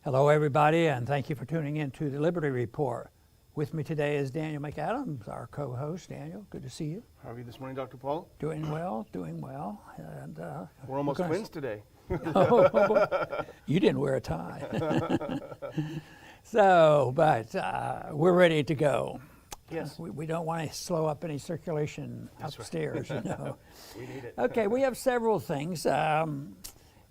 Hello, everybody, and thank you for tuning in to the Liberty Report. With me today is Daniel McAdams, our co-host. Daniel, good to see you. How are you this morning, Dr. Paul? Doing well, doing well. And we're almost twins today. You didn't wear a tie. But we're ready to go. Yes. We don't want to slow up any circulation upstairs, right. you know. We need it. Okay, we have several things.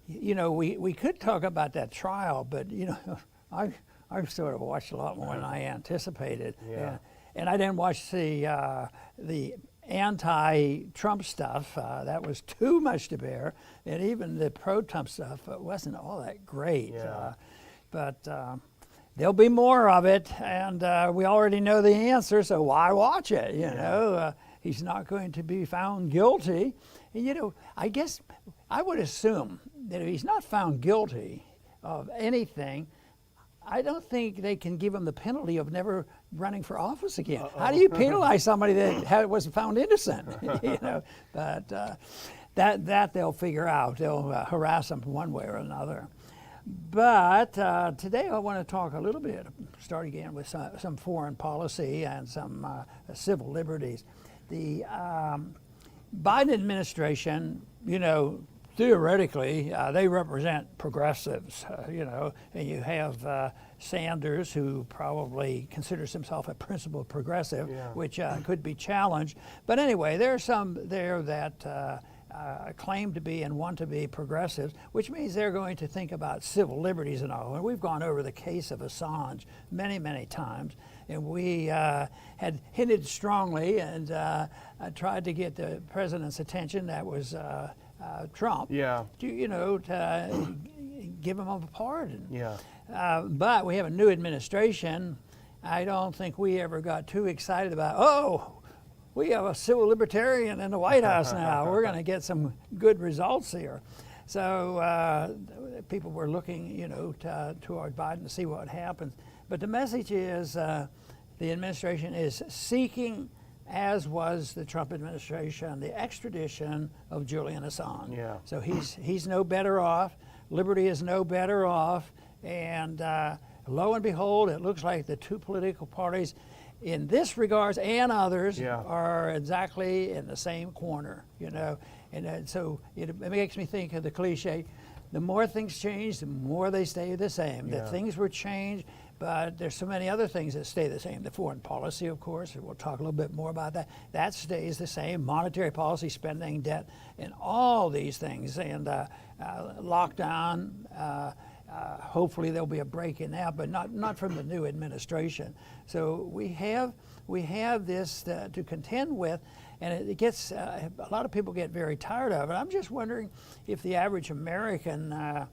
You know, we could talk about that trial, but, you know, I've sort of watched a lot more than I anticipated. Yeah. And I didn't watch the anti-Trump stuff. That was too much to bear. And even the pro-Trump stuff wasn't all that great. Yeah. But there'll be more of it, and we already know the answer, so why watch it, you know? He's not going to be found guilty. And, you know, I guess I would assume that if he's not found guilty of anything, I don't think they can give him the penalty of never running for office again. How do you penalize somebody that was found innocent? You know, but that they'll figure out. They'll harass him one way or another. But today I want to talk a little bit, start again with some foreign policy and some civil liberties. The Biden administration, you know, theoretically, they represent progressives, you know, and you have Sanders, who probably considers himself a principled progressive, which could be challenged. But anyway, there are some there that claim to be and want to be progressives, which means they're going to think about civil liberties and all. And we've gone over the case of Assange many, many times, and we had hinted strongly and tried to get the president's attention. That was Trump. Yeah. To, you know, to give him a pardon. Yeah. But we have a new administration. I don't think we ever got too excited about, we have a civil libertarian in the White House now. We're going to get some good results here. So people were looking, you know, toward Biden to see what happens. But the message is the administration is seeking, as was the Trump administration, the extradition of Julian Assange. Yeah. So he's no better off. Liberty is no better off. And lo and behold, it looks like the two political parties in this regards and others are exactly in the same corner, you know. And so it makes me think of the cliche, the more things change, the more they stay the same. That things were changed, but there's so many other things that stay the same. The foreign policy, of course, and we'll talk a little bit more about that. That stays the same. Monetary policy, spending, debt, and all these things. And lockdown, hopefully there'll be a break in that, but not from the new administration. So we have this to contend with, and it gets a lot of people get very tired of it. I'm just wondering if the average American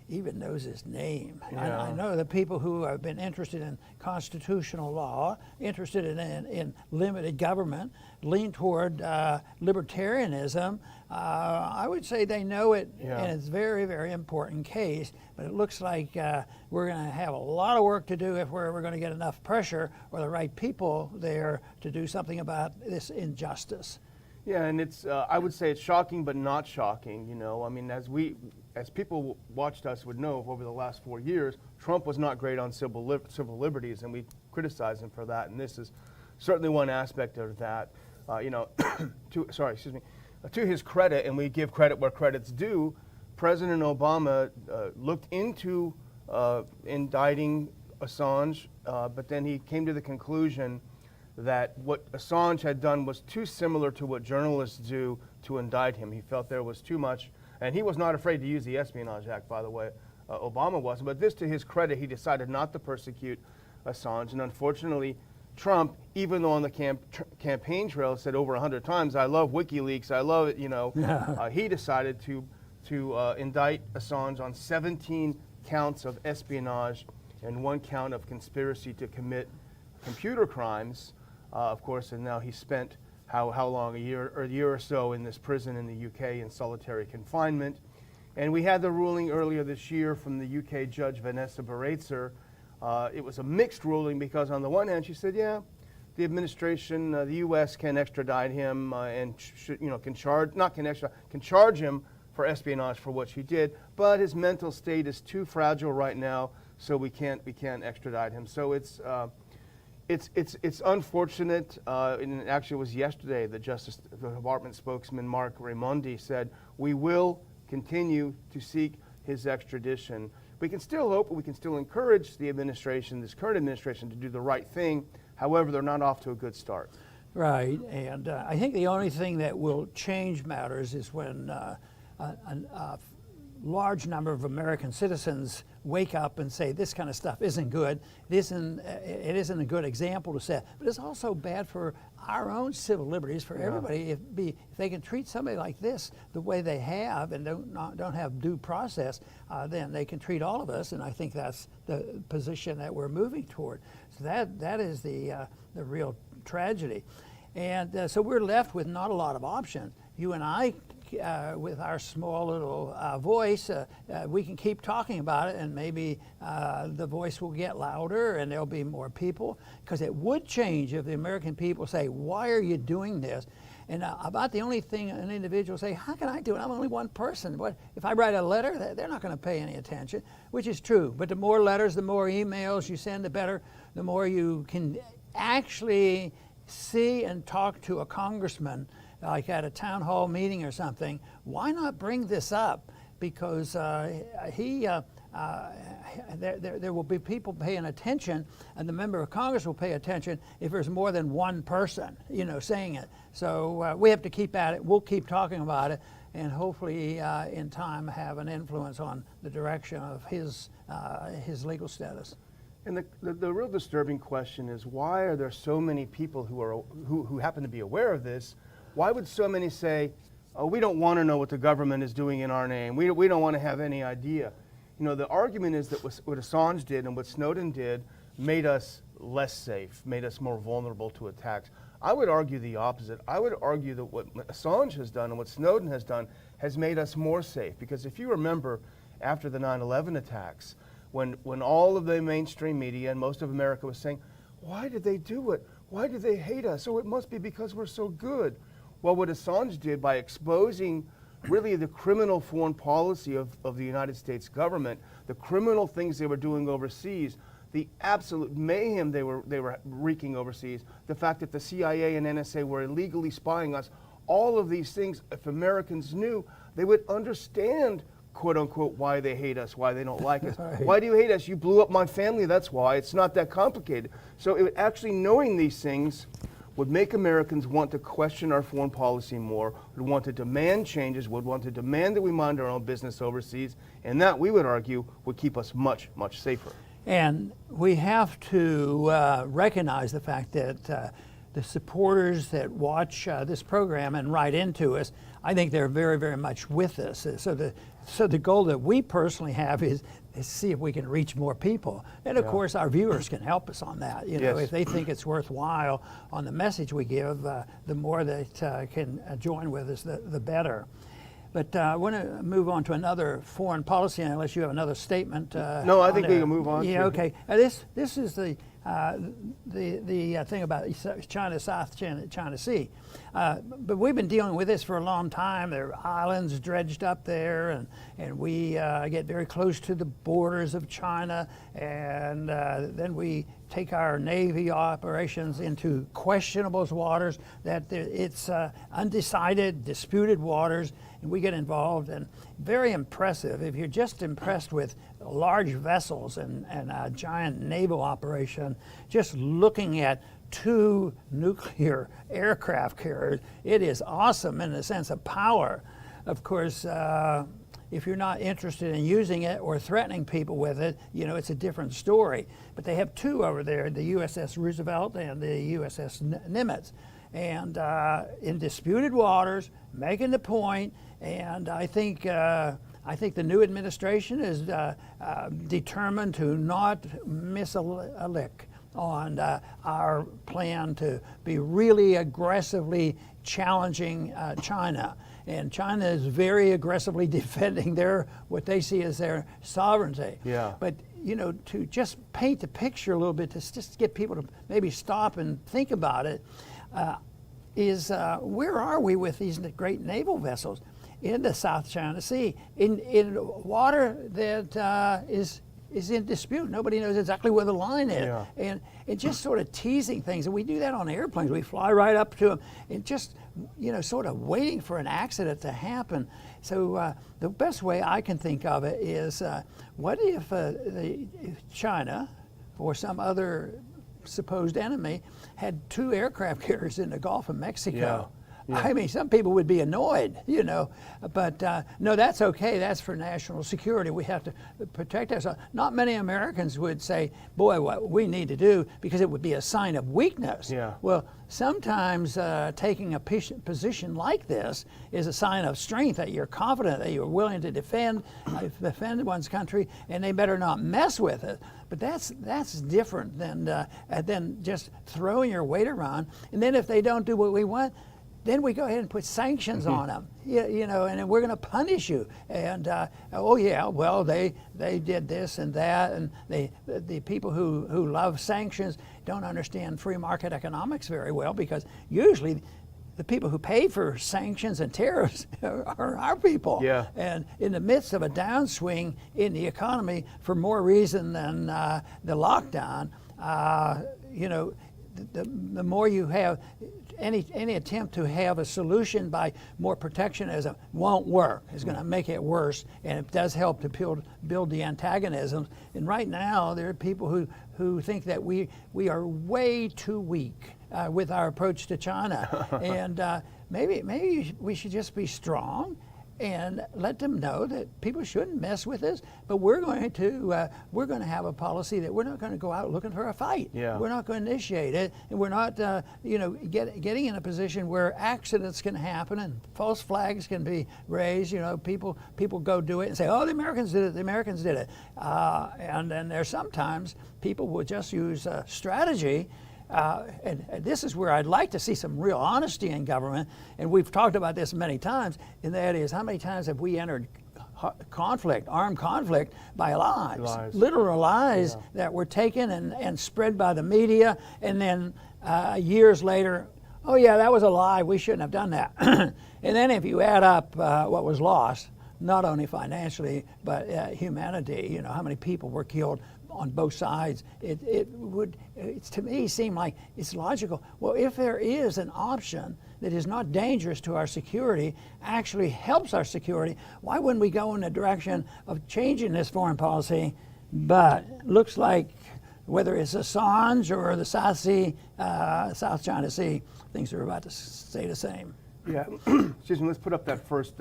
even knows his name. Yeah. I know the people who have been interested in constitutional law, interested in limited government, lean toward libertarianism. I would say they know it, and it's a very, very important case, but it looks like we're going to have a lot of work to do if we're ever going to get enough pressure or the right people there to do something about this injustice. Yeah, and it's I would say it's shocking, but not shocking. You know, I mean, as people watched us would know over the last 4 years, Trump was not great on civil liberties, and we criticized him for that. And this is certainly one aspect of that. You know, to his credit, and we give credit where credit's due, President Obama looked into indicting Assange, but then he came to the conclusion that what Assange had done was too similar to what journalists do to indict him. He felt there was too much, and he was not afraid to use the Espionage Act, by the way. Obama wasn't, but this, to his credit, he decided not to persecute Assange, and unfortunately, Trump, even though on the campaign trail said over 100 times, "I love WikiLeaks, I love it," you know, he decided to indict Assange on 17 counts of espionage and 1 count of conspiracy to commit computer crimes, of course. And now he spent how long, a year or so in this prison in the UK in solitary confinement. And we had the ruling earlier this year from the UK judge Vanessa Baraitser. It was a mixed ruling because on the one hand she said, yeah, the administration, the U.S. can extradite him and can charge him for espionage for what she did, but his mental state is too fragile right now so we can't extradite him. So it's unfortunate, and it actually was yesterday that Justice Department spokesman Mark Raimondi said, we will continue to seek his extradition. We can still hope, we can still encourage the administration, this current administration, to do the right thing. However, they're not off to a good start. Right, and I think the only thing that will change matters is when a large number of American citizens wake up and say this kind of stuff isn't good. It isn't a good example to set, but it's also bad for our own civil liberties, for everybody. If they can treat somebody like this the way they have and don't have due process, then they can treat all of us, and I think that's the position that we're moving toward. So that is the real tragedy. And so we're left with not a lot of options. You and I, with our small little voice, we can keep talking about it, and maybe the voice will get louder and there'll be more people, because it would change if the American people say, why are you doing this? And about the only thing an individual say, how can I do it? I'm only one person. What if I write a letter? They're not going to pay any attention, which is true. But the more letters, the more emails you send, the better, the more you can actually see and talk to a congressman, like at a town hall meeting or something. Why not bring this up? Because there will be people paying attention, and the member of Congress will pay attention if there's more than one person, saying it. So we have to keep at it. We'll keep talking about it, and hopefully in time have an influence on the direction of his legal status. And the real disturbing question is, why are there so many people who happen to be aware of this? Why would so many say, oh, we don't want to know what the government is doing in our name. We don't want to have any idea. The argument is that what Assange did and what Snowden did made us less safe, made us more vulnerable to attacks. I would argue the opposite. I would argue that what Assange has done and what Snowden has done has made us more safe. Because if you remember, after the 9/11 attacks, when all of the mainstream media and most of America was saying, why did they do it? Why do they hate us? Oh, it must be because we're so good. Well, what Assange did by exposing really the criminal foreign policy of the United States government, the criminal things they were doing overseas, the absolute mayhem they were wreaking overseas, the fact that the CIA and NSA were illegally spying us, all of these things, if Americans knew, they would understand, quote unquote, why they hate us, why they don't like us. Right. Why do you hate us? You blew up my family, that's why. It's not that complicated. So actually knowing these things would make Americans want to question our foreign policy more, would want to demand changes, would want to demand that we mind our own business overseas, and that, we would argue, would keep us much, much safer. And we have to recognize the fact that the supporters that watch this program and write into us, I think they're very, very much with us. So the goal that we personally have is see if we can reach more people. And of course, our viewers can help us on that. Yes. If they think it's worthwhile on the message we give, the more that can join with us, the better. But I want to move on to another foreign policy, unless you have another statement. No, I think we can move on. Yeah, okay. This is the thing about China, South China Sea. But we've been dealing with this for a long time. There are islands dredged up there, and we get very close to the borders of China, and then we take our Navy operations into questionable waters, that it's undecided, disputed waters, and we get involved. And very impressive. If you're just impressed with large vessels and a giant naval operation, just looking at 2 nuclear aircraft carriers, it is awesome in the sense of power. Of course, if you're not interested in using it or threatening people with it, it's a different story. But they have 2 over there, the USS Roosevelt and the USS Nimitz. And in disputed waters, making the point, and I think the new administration is determined to not miss a lick on our plan to be really aggressively challenging China. And China is very aggressively defending what they see as their sovereignty. Yeah. But to just paint the picture a little bit, to just get people to maybe stop and think about it, is where are we with these great naval vessels in the South China Sea, in water that is is in dispute. Nobody knows exactly where the line is. Yeah. And just sort of teasing things. And we do that on airplanes. We fly right up to them and just, sort of waiting for an accident to happen. So the best way I can think of it is, what if China or some other supposed enemy had 2 aircraft carriers in the Gulf of Mexico? Yeah. Yeah. I mean, some people would be annoyed, but no, that's okay. That's for national security. We have to protect ourselves. Not many Americans would say, boy, what we need to do, because it would be a sign of weakness. Yeah. Well, sometimes taking a position like this is a sign of strength, that you're confident, that you're willing to defend one's country, and they better not mess with it. But that's different than just throwing your weight around. And then if they don't do what we want, then we go ahead and put sanctions on them, and then we're going to punish you. And they did this and that, and the people who love sanctions don't understand free market economics very well, because usually the people who pay for sanctions and tariffs are our people. Yeah. And in the midst of a downswing in the economy, for more reason than the lockdown, the more you have. Any attempt to have a solution by more protectionism won't work. It's going to make it worse, and it does help to build the antagonism. And right now, there are people who think that we are way too weak with our approach to China, and maybe we should just be strong and let them know that people shouldn't mess with this. But we're going to have a policy that we're not going to go out looking for a fight. Yeah. We're not going to initiate it, and we're not getting in a position where accidents can happen and false flags can be raised. People go do it and say, oh, the Americans did it. The Americans did it. And then there's sometimes people will just use strategy. And this is where I'd like to see some real honesty in government, and we've talked about this many times, and that is, how many times have we entered armed conflict by lies. Literal lies that were taken and spread by the media, and then years later, oh yeah, that was a lie, we shouldn't have done that. And then if you add up what was lost, not only financially, but humanity, how many people were killed on both sides, it would to me seem like it's logical. Well, if there is an option that is not dangerous to our security, actually helps our security, why wouldn't we go in the direction of changing this foreign policy? But looks like whether it's Assange or the South China Sea, things are about to stay the same. Yeah, excuse me, let's put up that first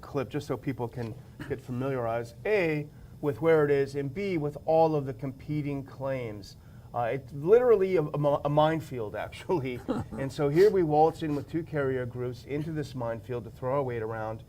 clip just so people can get familiarized. A, with where it is, and B, with all of the competing claims. It's literally a minefield, actually. And so here we waltz in with 2 carrier groups into this minefield to throw our weight around.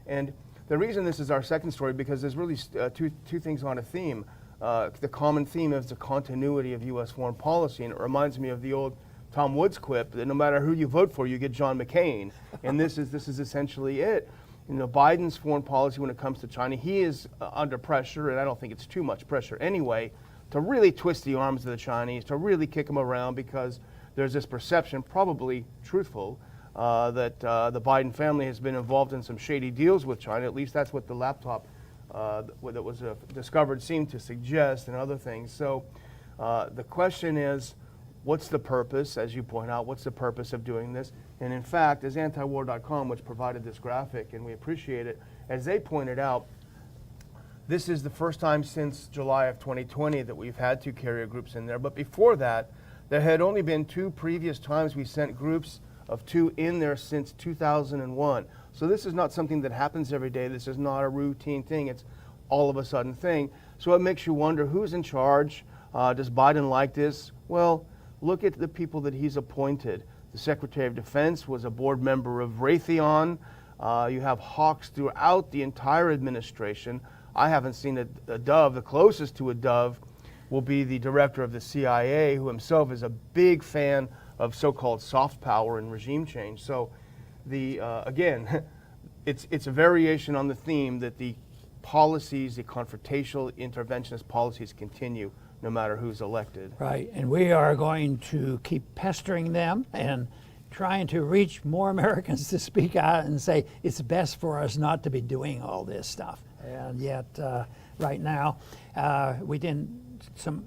And the reason this is our second story, because there's really two things on a theme. The common theme is the continuity of U.S. foreign policy, and it reminds me of the old Tom Woods quip that no matter who you vote for, you get John McCain. And this is essentially it. Biden's foreign policy when it comes to China, he is under pressure, and I don't think it's too much pressure anyway, to really twist the arms of the Chinese, to really kick them around, because there's this perception, probably truthful, that the Biden family has been involved in some shady deals with China. At least that's what the laptop that was discovered seemed to suggest, and other things. So the question is, what's the purpose, as you point out, what's the purpose of doing this? And in fact, as antiwar.com, which provided this graphic, and we appreciate it, as they pointed out, this is the first time since July of 2020 that we've had 2 carrier groups in there. But before that, there had only been 2 previous times we sent groups of 2 in there since 2001. So this is not something that happens every day. This is not a routine thing. It's all of a sudden thing. So it makes you wonder, who's in charge? Does Biden like this? Well, look at the people that he's appointed. The Secretary of Defense was a board member of Raytheon. You have hawks throughout the entire administration. I haven't seen a dove. The closest to a dove will be the director of the CIA, who himself is a big fan of so-called soft power and regime change. So, again, it's a variation on the theme that the policies, the confrontational interventionist policies, continue no matter who's elected. Right, and we are going to keep pestering them and trying to reach more Americans to speak out and say it's best for us not to be doing all this stuff. And yet, right now, we didn't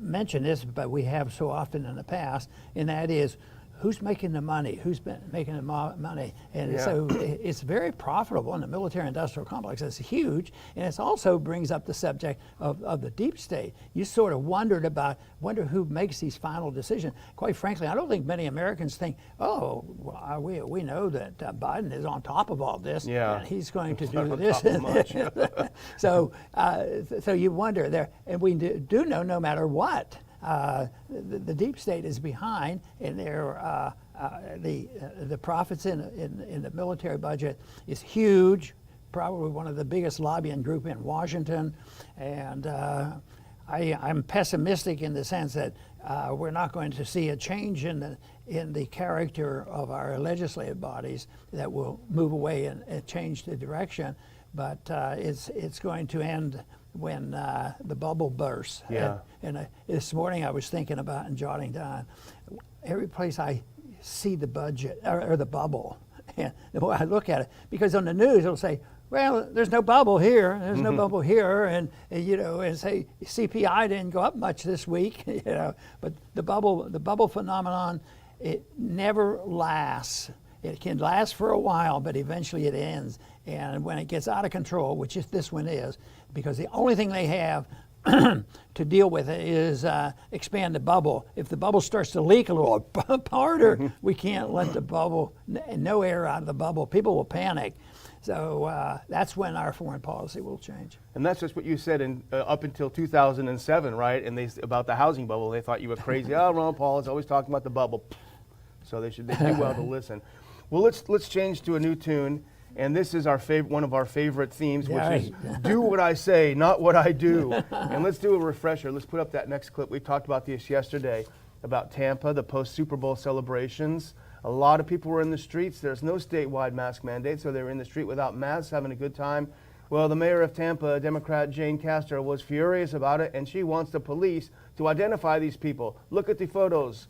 mention this, but we have so often in the past, and that is, who's making the money? Who's been making the money? And so it's very profitable in the military-industrial complex. It's huge, and it also brings up the subject of the deep state. You sort of wonder who makes these final decisions. Quite frankly, I don't think many Americans think, oh, well, we know that Biden is on top of all this, and he's going to do this. So you wonder there, and we do know no matter what. The deep state is behind, and the profits in the military budget is huge, probably one of the biggest lobbying group in Washington, and I'm pessimistic in the sense that we're not going to see a change in the character of our legislative bodies that will move away and change the direction, but it's going to end when the bubble bursts. Yeah. And this morning I was thinking about and jotting down, every place I see the budget or the bubble, and the more I look at it, because on the news it'll say, well, there's no bubble here, there's no bubble here, and say CPI didn't go up much this week, but the bubble phenomenon, it never lasts. It can last for a while, but eventually it ends. And when it gets out of control, which this one is, because the only thing they have to deal with it is expand the bubble. If the bubble starts to leak a little harder, we can't let the bubble, no air out of the bubble. People will panic. So that's when our foreign policy will change. And that's just what you said up until 2007, right? And about the housing bubble, they thought you were crazy. Oh, Ron Paul is always talking about the bubble. So they do well to listen. Well, let's change to a new tune, and this is one of our favorite themes, which is do what I say, not what I do. And let's do a refresher. Let's put up that next clip. We talked about this yesterday about Tampa, the post-Super Bowl celebrations. A lot of people were in the streets. There's no statewide mask mandate, so they were in the street without masks, having a good time. Well, the mayor of Tampa, Democrat Jane Castor, was furious about it, and she wants the police to identify these people. Look at the photos,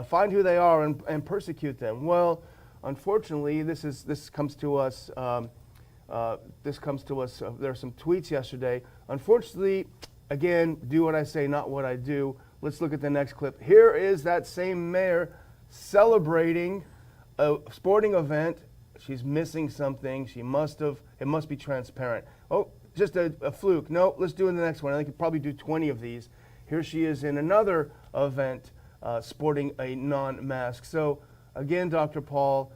find who they are, and persecute them. Well, unfortunately, this comes to us. There are some tweets yesterday. Unfortunately, again, do what I say, not what I do. Let's look at the next clip. Here is that same mayor celebrating a sporting event. She's missing something. It must be transparent. Oh, just a fluke. No, let's do the next one. I could probably do 20 of these. Here she is in another event sporting a non-mask. So again, Dr. Paul,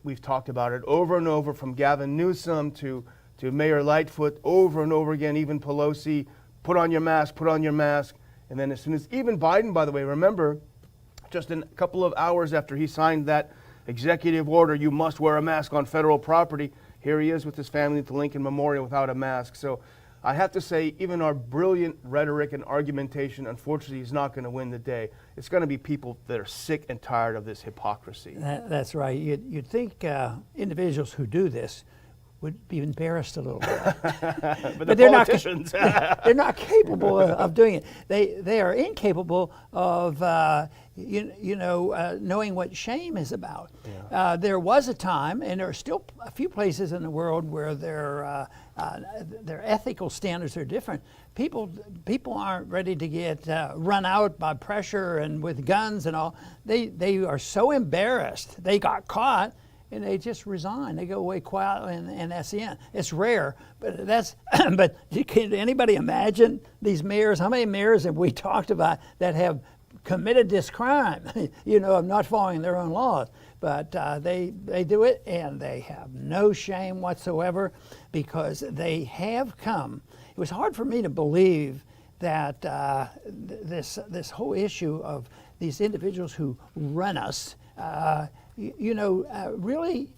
we've talked about it over and over, from Gavin Newsom to Mayor Lightfoot, over and over again, even Pelosi, put on your mask, put on your mask. And then as soon as, even Biden, by the way, remember, just a couple of hours after he signed that executive order, you must wear a mask on federal property, here he is with his family at the Lincoln Memorial without a mask. So I have to say, even our brilliant rhetoric and argumentation, unfortunately, is not going to win the day. It's going to be people that are sick and tired of this hypocrisy. That's right. You'd think individuals who do this would be embarrassed a little bit. but they're politicians. They're not capable of doing it. They are incapable of knowing what shame is about. Yeah. There was a time, and there are still a few places in the world where their ethical standards are different. People aren't ready to get run out by pressure and with guns and all. They are so embarrassed. They got caught, and they just resign. They go away quietly, and that's the end. It's rare, but but can anybody imagine these mayors? How many mayors have we talked about that have committed this crime, of not following their own laws? But they do it, and they have no shame whatsoever, because they have come. It was hard for me to believe that this whole issue of these individuals who run us, really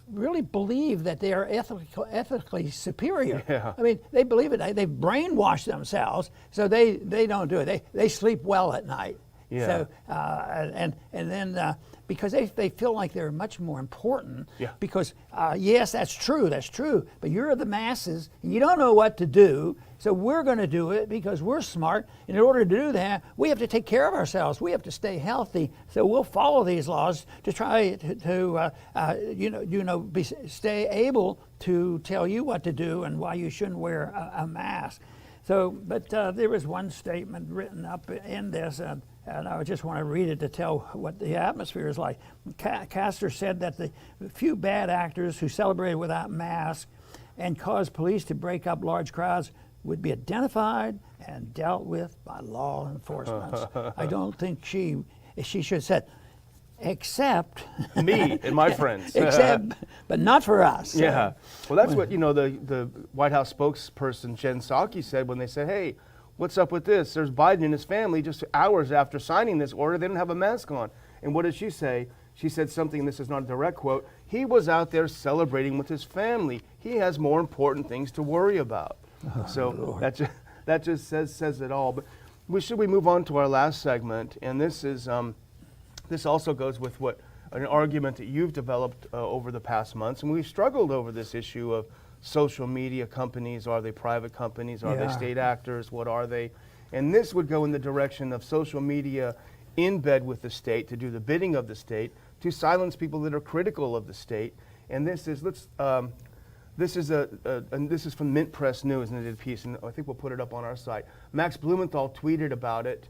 believe that they are ethically superior. Yeah. I mean, they believe it. They've brainwashed themselves, so they don't do it. They sleep well at night. Yeah. So and then because they feel like they're much more important. Yeah. Because yes, that's true, but you're the masses and you don't know what to do. So we're going to do it because we're smart. And in order to do that, we have to take care of ourselves. We have to stay healthy. So we'll follow these laws to try to stay able to tell you what to do and why you shouldn't wear a mask. So, but there was one statement written up in this, and I just want to read it to tell what the atmosphere is like. Castor said that the few bad actors who celebrated without masks and caused police to break up large crowds would be identified and dealt with by law enforcement. I don't think she should have said, except me and my friends. Except, but not for us. Yeah. Well, that's what, the White House spokesperson Jen Psaki said when they said, hey, what's up with this? There's Biden and his family just hours after signing this order, they didn't have a mask on. And what did she say? She said something, this is not a direct quote, he was out there celebrating with his family. He has more important things to worry about. So Lord. that just says it all. But we move on to our last segment, and this is this also goes with an argument that you've developed over the past months, and we've struggled over this issue of social media companies. Are they private companies? Are they state actors? What are they? And this would go in the direction of social media in bed with the state to do the bidding of the state, to silence people that are critical of the state. And this is This is from Mint Press News, and they did a piece, and I think we'll put it up on our site. Max Blumenthal tweeted about it.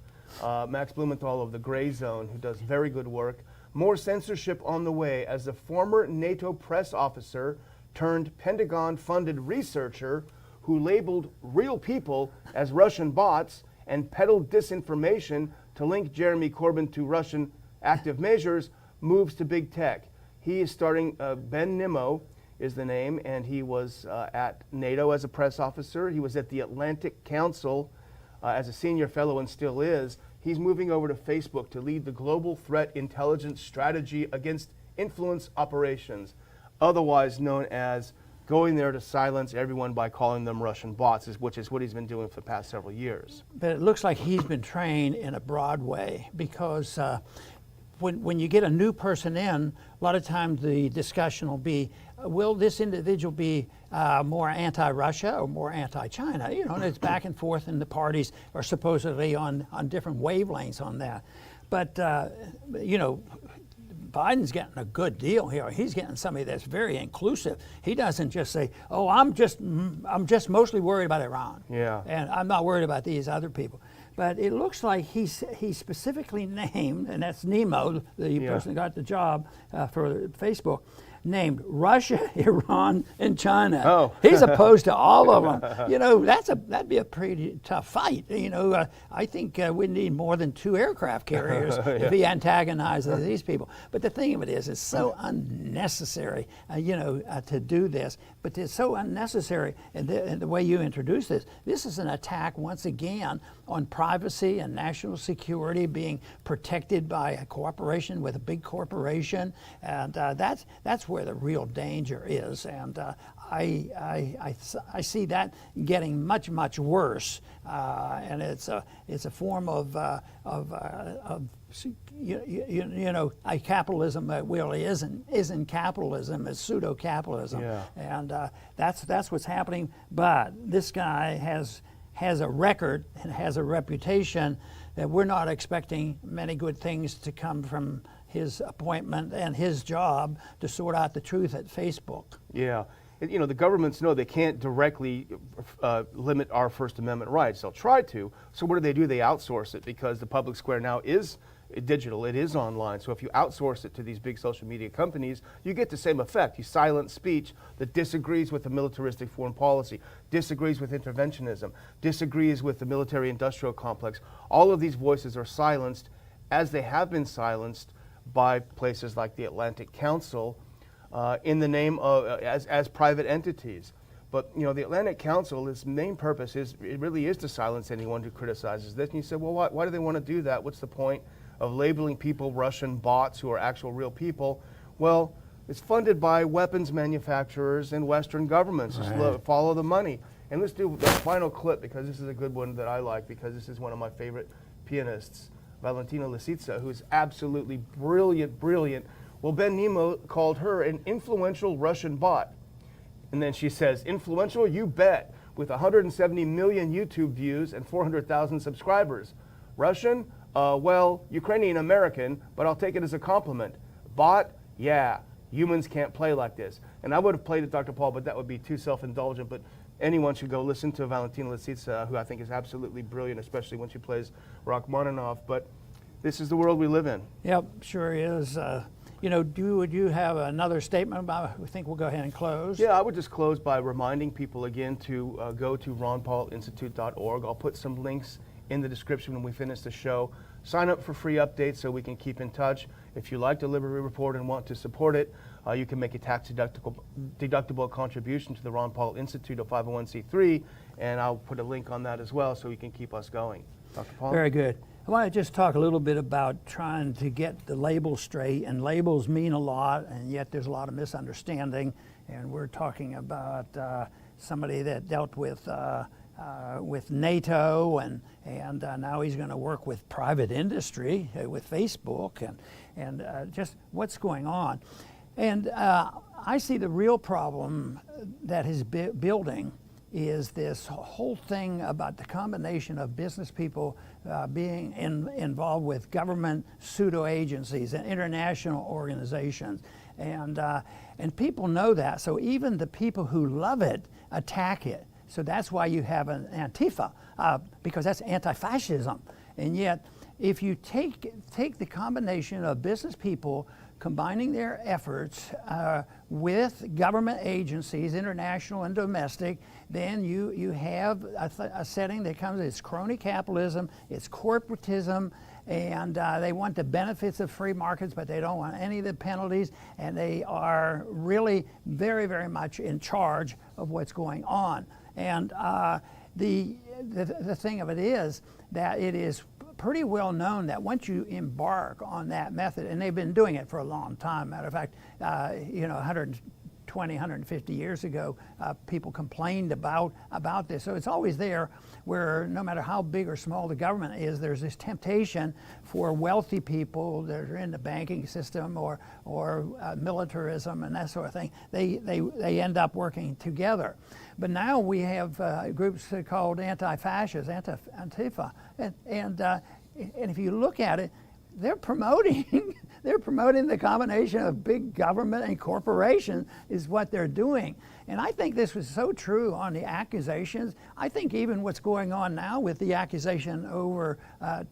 Max Blumenthal of the Gray Zone, who does very good work. More censorship on the way as the former NATO press officer turned Pentagon-funded researcher who labeled real people as Russian bots and peddled disinformation to link Jeremy Corbyn to Russian active measures moves to big tech. He is starting, Ben Nimmo is the name, and he was at NATO as a press officer. He was at the Atlantic Council as a senior fellow and still is. He's moving over to Facebook to lead the global threat intelligence strategy against influence operations, otherwise known as going there to silence everyone by calling them Russian bots, which is what he's been doing for the past several years. But it looks like he's been trained in a broad way, because when you get a new person in, a lot of times the discussion will be, will this individual be more anti-Russia or more anti-China? And it's back and forth, and the parties are supposedly on different wavelengths on that. But, Biden's getting a good deal here. He's getting somebody that's very inclusive. He doesn't just say, "Oh, I'm just mostly worried about Iran, and I'm not worried about these other people." But it looks like he specifically named, and that's Nemo, the person who got the job for Facebook, named Russia, Iran, and China. Oh. He's opposed to all of them. That'd be a pretty tough fight. I think we need more than 2 aircraft carriers if he antagonizes these people. But the thing of it is, it's so unnecessary, to do this. But it's so unnecessary, and the way you introduce this is an attack once again on privacy and national security being protected by a corporation with a big corporation, and that's where the real danger is. And I see that getting much worse, and it's a form of capitalism that really isn't capitalism. It's pseudo capitalism, and that's what's happening. But this guy has a record and has a reputation that we're not expecting many good things to come from his appointment and his job to sort out the truth at Facebook. Yeah. The governments know they can't directly limit our First Amendment rights. They'll try to. So what do? They outsource it, because the public square now is digital. It is online. So if you outsource it to these big social media companies, you get the same effect. You silence speech that disagrees with the militaristic foreign policy, disagrees with interventionism, disagrees with the military-industrial complex. All of these voices are silenced, as they have been silenced by places like the Atlantic Council, in the name of as private entities. But the Atlantic Council, its main purpose really is to silence anyone who criticizes this. And you said, well, why do they want to do that? What's the point of labeling people Russian bots who are actual real people? Well, it's funded by weapons manufacturers and Western governments. Just follow the money. And let's do the final clip, because this is a good one that I like, because this is one of my favorite pianists. Valentina Lisitsa, who's absolutely brilliant. Well, Ben Nemo called her an influential Russian bot. And then she says, influential, you bet, with 170 million YouTube views and 400,000 subscribers. Russian? Well, Ukrainian American, but I'll take it as a compliment. Bot? Yeah, humans can't play like this. And I would have played it, Dr. Paul, but that would be too self-indulgent. But anyone should go listen to Valentina Lisitsa, who I think is absolutely brilliant, especially when she plays Rachmaninoff. But this is the world we live in. Yep, sure is. Would you have another statement about? I think we'll go ahead and close. Yeah, I would just close by reminding people again to go to ronpaulinstitute.org. I'll put some links in the description when we finish the show. Sign up for free updates so we can keep in touch. If you like the Liberty Report and want to support it, you can make a tax-deductible contribution to the Ron Paul Institute, a 501c3, and I'll put a link on that as well so you can keep us going. Dr. Paul? Very good. I want to just talk a little bit about trying to get the labels straight, and labels mean a lot, and yet there's a lot of misunderstanding, and we're talking about somebody that dealt with NATO, and now he's going to work with private industry, with Facebook, and just what's going on. And I see the real problem that is building is this whole thing about the combination of business people being involved with government pseudo-agencies and international organizations. And people know that, so even the people who love it attack it. So that's why you have an Antifa, because that's anti-fascism. And yet, if you take the combination of business people combining their efforts with government agencies, international and domestic, then you have a setting that comes, it's crony capitalism, it's corporatism, and they want the benefits of free markets, but they don't want any of the penalties, and they are really very, very much in charge of what's going on. And the thing of it is that it is pretty well known that once you embark on that method, and they've been doing it for a long time, matter of fact, 120, 150 years ago, people complained about this. So it's always there, where no matter how big or small the government is, there's this temptation for wealthy people that are in the banking system or militarism and that sort of thing. They end up working together. But now we have groups called anti-fascists, Antifa, and if you look at it, they're promoting the combination of big government and corporation is what they're doing. And I think this was so true on the accusations. I think even what's going on now with the accusation over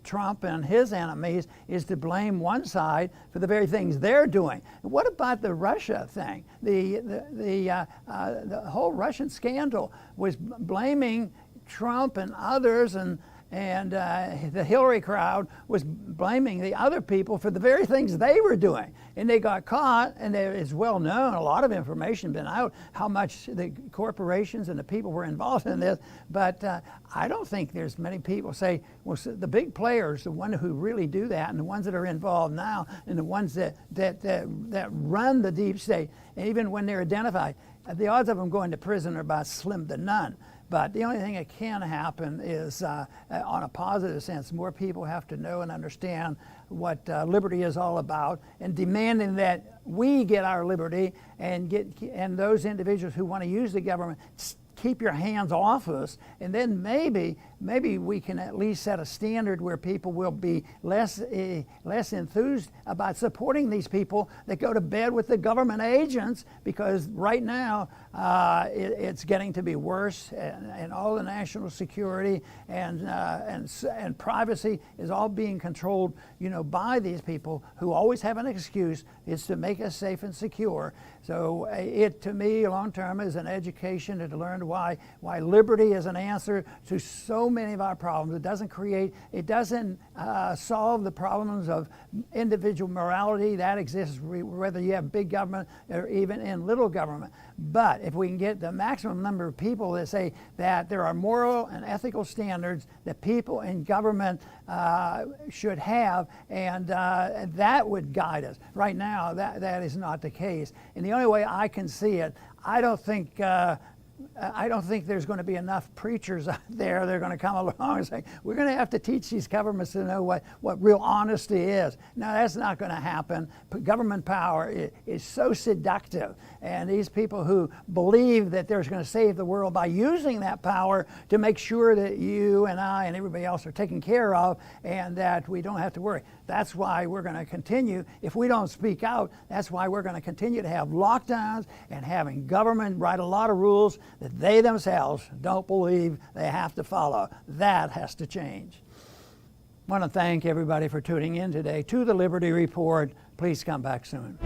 Trump and his enemies is to blame one side for the very things they're doing. What about the Russia thing? The whole Russian scandal was blaming Trump and others, and the Hillary crowd was blaming the other people for the very things they were doing. And they got caught, and it's well known, a lot of information been out, how much the corporations and the people were involved in this. But I don't think there's many people say, well, the big players, the ones who really do that, and the ones that are involved now, and the ones that run the deep state, and even when they're identified, the odds of them going to prison are about slim to none. But the only thing that can happen is, on a positive sense, more people have to know and understand what liberty is all about, and demanding that we get our liberty, and those individuals who want to use the government, keep your hands off us, and then maybe we can at least set a standard where people will be less enthused about supporting these people that go to bed with the government agents, because right now it's getting to be worse, and all the national security and privacy is all being controlled, by these people who always have an excuse. It's to make us safe and secure. So it, to me, long term, is an education to learn why liberty is an answer to so many of our problems. It doesn't solve the problems of individual morality that exists whether you have big government or even in little government. But if we can get the maximum number of people that say that there are moral and ethical standards that people in government should have, and that would guide us. Right now, that is not the case. And the only way I can see it, I don't think I don't think there's going to be enough preachers out there. They're going to come along and say, we're going to have to teach these governments to know what real honesty is. No, that's not going to happen. Government power is so seductive. And these people who believe that they're going to save the world by using that power to make sure that you and I and everybody else are taken care of and that we don't have to worry. That's why we're going to continue. If we don't speak out, that's why we're going to continue to have lockdowns and having government write a lot of rules that they themselves don't believe they have to follow. That has to change. I want to thank everybody for tuning in today to the Liberty Report. Please come back soon.